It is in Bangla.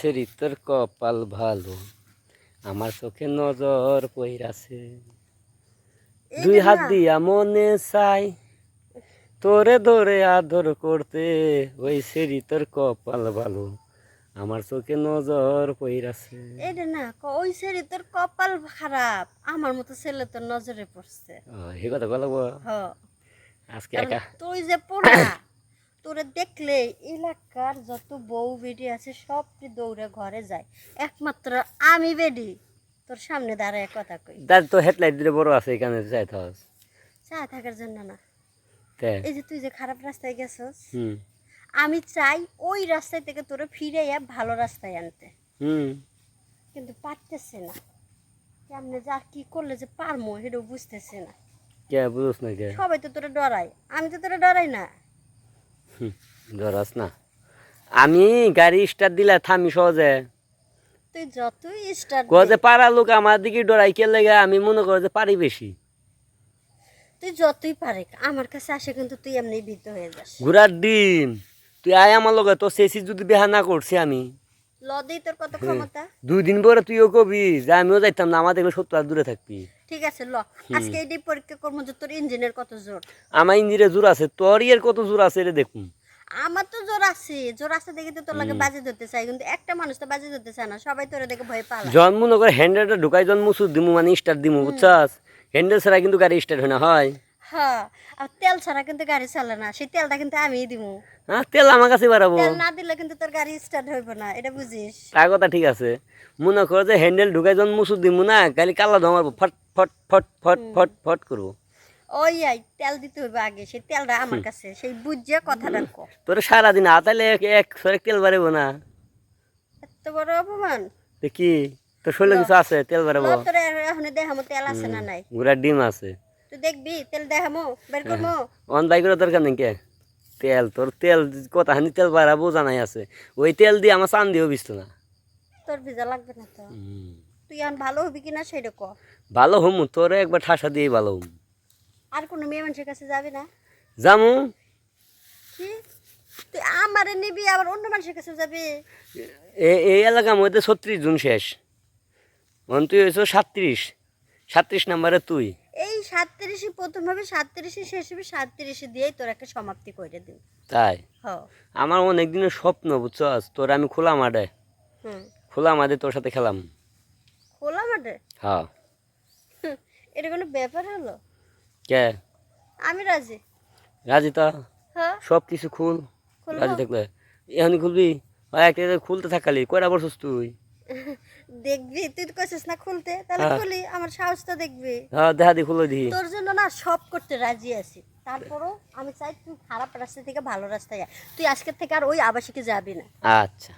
সেরি তোর কপাল ভালো, আমার চোখে নজর পইরাছে। দুই হাত দিয়া মনে চাই তোরে ধরে আদর করতে, ওই সেরি তোর কপাল ভালো, আমার চোখে নজর পইরাছে। এটা না ওই সেরি তোর কপাল খারাপ, আমার মতো ছেলে তোর নজরে পড়ছে। হে কথা বলবো হ আজকে কারণ একা। তুই যে পোলা, তোরে দেখলে এলাকার যত বউ বেডি আছে সবটি দৌড়ে ঘরে যায়, একমাত্র আমি বেডি তোর সামনে দাঁড়ায় কথা কই। দাদ তো হেডলাইট দিলে বড় আছে এখানে যাই থাস চা থাকার জন্য না, তে। এই যে তুই যে খারাপ রাস্তায় গেছস, হুম আমি চাই ওই রাস্তায় থেকে তোরে ফিরাইয়া ভালো রাস্তায় আনতে, হুম কিন্তু পারতেছে না। কেমনে যা কি করলে যে পারমো সেটাও বুঝতেছে না। কে বুঝছ না কে? সবাই তো তোরা ডরাই, আমি তো তোরা ডরাই না। ধরাস না, আমি গাড়ি স্টার্ট দিলে থামি সহজে। তুই যতই স্টার্ট যে পাড়া লোক আমার দিকে ডরাই কে লেগে, আমি মনে করো যে পারি বেশি। তুই যতই পারে আমার কাছে আসে কিন্তু তুই এমনি ভীত হয়ে যাস। ঘোড়ার ডিম, তুই আয় আমার লগে, তো শেষি যদি বিহা না করছি আমি লদেই তোর কত ক্ষমতা। 2 দিন পরে তুইও কবি যে আমিও যাইতাম না, আমার দেখলে 70 দূরে থাকবি। ঠিক আছে ল, আজকে এটাই পরীক্ষা করবো যে তোর ইঞ্জিনের কত জোর। আমার ইঞ্জিরে জোর আছে, তোর ইয়ের কত জোর আছে রে দেখুন। আমার তো জোর আছে দেখে তো তোর লাগে বাজে ধরতে চাই, কিন্তু একটা মানুষ তো বাজে ধরতে চায় না, সবাই তোরে দেখে ভয় পালা। জন্ম নগর হ্যান্ডেলটা ঢুকাই জন্ম সুদ দিমু, মানে স্টার্ট দিমু, বুঝছাস? হ্যান্ডেল ছাড়া কিন্তু গাড়ি স্টার্ট হয় না, হয়? হ্যাঁ, আর তেল ছাড়া কিন্তু গাড়ি চলে না, সেই তেলটা কিন্তু আমিই দিমু। হ্যাঁ, তেল আমার কাছে বাড়াবো। তেল না দিলে কিন্তু তোর গাড়ি স্টার্ট হইব না, এটা বুঝিস। তার কথা ঠিক আছে, মনে কর যে হ্যান্ডেল ঢুকাই জন্ম সুদ দিমু না, গাড়ি কালা ধমাবো, ফট ফট ফট ফট ফট ফট করবো। ওই আই তেল দিতে হইবে আগে, সেই তেলটা আমার কাছে, সেই বুঝিয়া কথা রাখো। তোর সারাদিন আতালে এক সরেক তেল বাড়াবো না। এত বড় অপমান। তো কি তোর শরীরে কিছু আছে তেল বাড়াবো? তোর এখন দেখামো তেল আছে না নাই, ঘোড়ার ডিম আছে। তুই দেখবি তেল দেখামো বের করবো। অন বাই করে দরকার নেই কে তেল, তোর তেল কথা হানি তেল বাড়াবো জানাই আছে, ওই তেল দিয়ে আমার চান দিয়েও বিস্ত না। তোর ভিজা লাগবে না তো, তুই এখন ভালো হবি কিনা সেটা ক। ভালো হম, তোরে একবার ঠাসা দিয়ে ভালো হম। আর কোনো মেয়ে মানুষের কাছে যাবি না? জামু। কি তুই আমারে নিবি আবার অন্য মানুষের কাছে যাবি? এই এলাকার মধ্যে 36 জন শেষ, তুই হয়েছ 37 নাম্বারে তুই। এই 37ই প্রথম হবে, 37ই শেষ হবে, 37ই দিয়েই তোর একটা সমাপ্তি করে দিন। তাই হ আমার অনেক দিনের স্বপ্ন, বুঝছস? তোর আমি খোলা মাঠে, হুম, খোলা মাঠে তোর সাথে খেলাম। খোলা মাঠে? হ্যাঁ। এটা কোনো ব্যাপার হলো? কে? আমি রাজি। রাজি তো? হ্যাঁ সব কিছু খুল, খুলবো। রাজি থাকলে এখনই খুলবি। একটা খুলতে থাকালি কয়টা বলছিস তুই? দেখবি, তুই তো কইছিস না খুলতে, তাহলে হ্যাঁ। খুলি, আমার সাহসটা দেখবি। হ্যাঁ, দেখা দি খুলে দি। তোর জন্য না সব করতে রাজি আছি, তারপরও আমি চাই তুই খারাপ রাস্তা থেকে ভালো রাস্তায় আয়। তুই আজকের থেকে আর ওই আবাসিকে যাবি না। আচ্ছা।